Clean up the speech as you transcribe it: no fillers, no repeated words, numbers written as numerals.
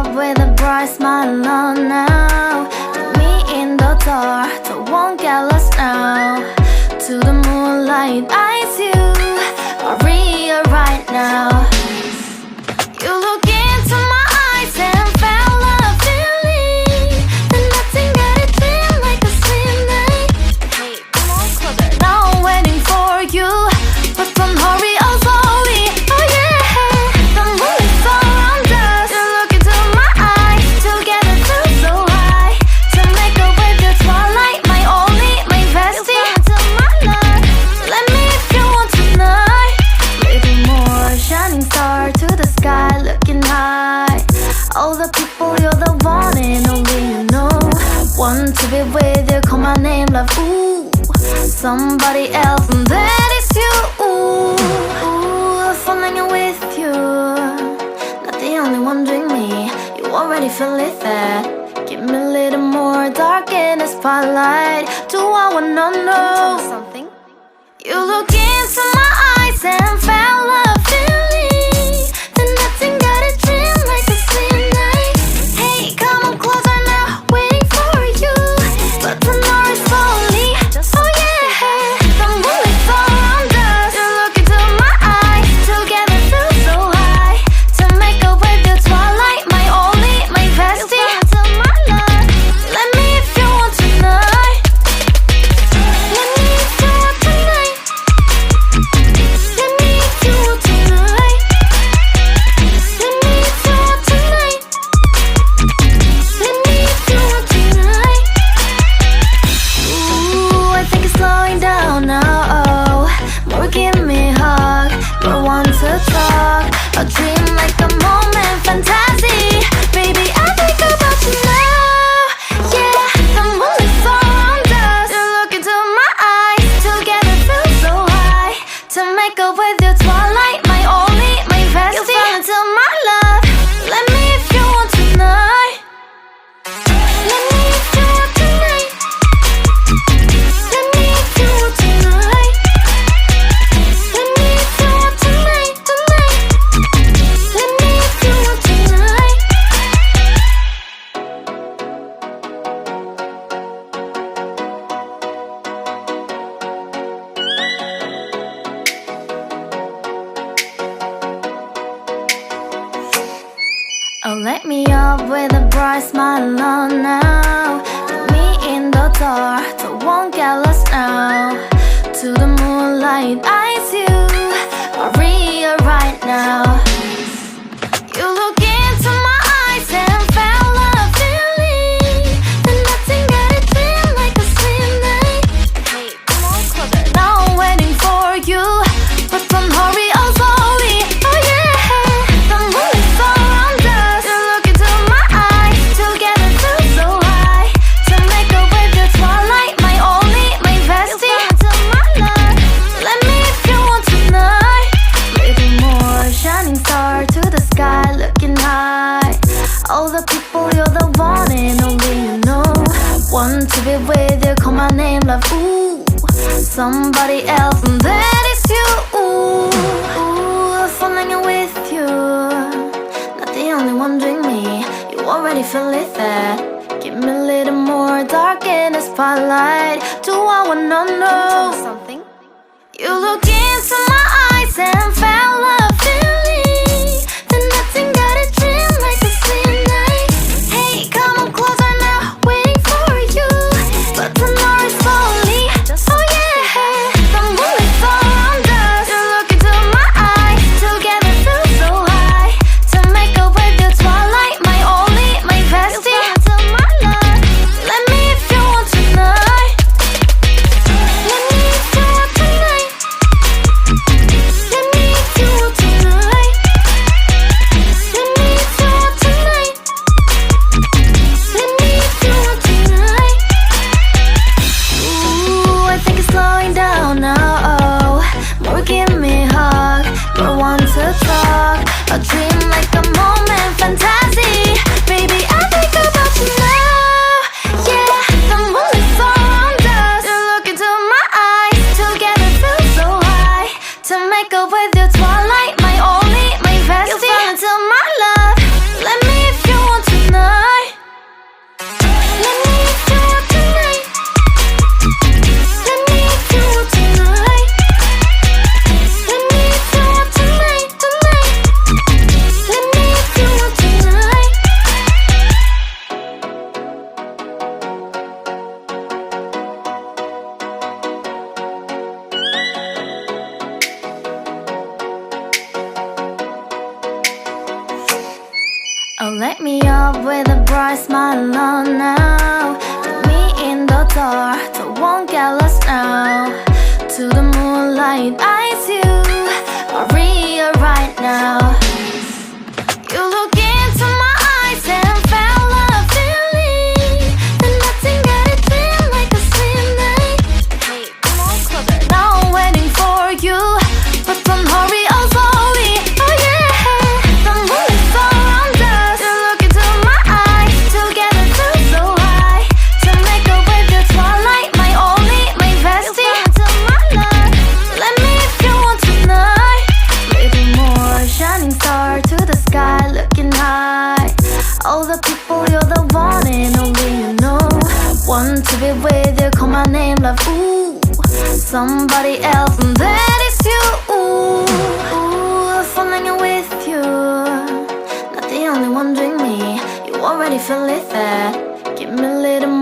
up with a bright smile on now. Put me in the dark, so won't get lost now. To the moonlight, eyes you are real right now. You look into my eyes and felt a feeling that nothing got it feel like a slim night. Hey, come on closer. Now I'm waiting for you, but don't hurry, oh slowly. Oh yeah, the moon is around us. You look into my eyes, together feel so high. To make a way the twilight, my only, my bestie. You fell into my love, let me if you want tonight. Little more shining star to the sky, looking high. All the people, you're the one and only you know. Want to be with you, call my name, love, ooh. Somebody else, and that is you, ooh. Falling with you, not the only one doing me. You already feel it there. Give me a little more dark in the spotlight. Do I wanna know something? You look into my eyes and felt a feeling that nothing got a dream like a slim night. Hey, come on closer now, waiting for you, but tonight is slowly. Oh yeah, the moon is around us. You look into my eyes, together feel so high. To make a way the twilight, my only, my bestie. You fell into my love, let me if you want tonight. Let me if you want tonight. Let me if you want tonight. Let me if you want tonight. Let me if you want tonight. Ooh, I think it's slowing down now. Oh, more give me a hug, more want to talk. A dream like a moment, fantasy. Baby, I think about you now. Yeah, the moon is around us. You look into my eyes, together feel so high. To make up with your twilight, my only, my bestie. You fell into my love, let me if you want tonight. Let me if you want tonight. Let me if you want tonight. Let me if you want tonight, tonight. Let me if you want tonight. Oh, let me up with a bright smile on now. Put me in the dark, so won't get lost now. To the moonlight, eyes you are real right now. You look into my eyes and felt a feeling that nothing got it feel like a slim night. Hey, come on closer. Now I'm waiting for you, but don't hurry, oh slowly. Oh yeah, the moon is around us. You look into my eyes, together feel so high. To make a way the twilight, my only, my bestie. You fell into my love, let me if you want tonight. Little more shining star to the sky, looking high. All the people, you're the one and only you know. Want to be with you, call my name, love, ooh. Somebody else, and that is you, ooh. Falling with you, not the only one doing me. You already feel it there. Give me a little more dark in the spotlight. Do I wanna know something? You look into my eyes and felt a feeling that nothing got a dream like a slim night. Hey, come on closer now, waiting for you, but tonight is slowly. Oh yeah, the moon is around us. You look into my eyes, together feel so high. To make a way the twilight, my only, my bestie. You fell into my love, let me if you want tonight. Let me if you want tonight. Let me if you want bright smile on now. With me in the dark, so won't get lost now. To the moonlight, eyes you are real right now. You look into my eyes and felt a feeling that nothing got it feel like a slim night. Hey, come on closer. Now I'm waiting for you, but don't hurry, oh slowly. Oh yeah, the moon is around us. You look into my eyes, together feel so high. To make a way the twilight, my only, my bestie. You come into my life, let me if you want tonight. Little more shining star to the sky, looking high. All the people, you're the one and only you know. Want to be with you, call my name, love, ooh. Somebody else, and that is you, ooh. Falling with you, not the only one doing me. You already feel it there.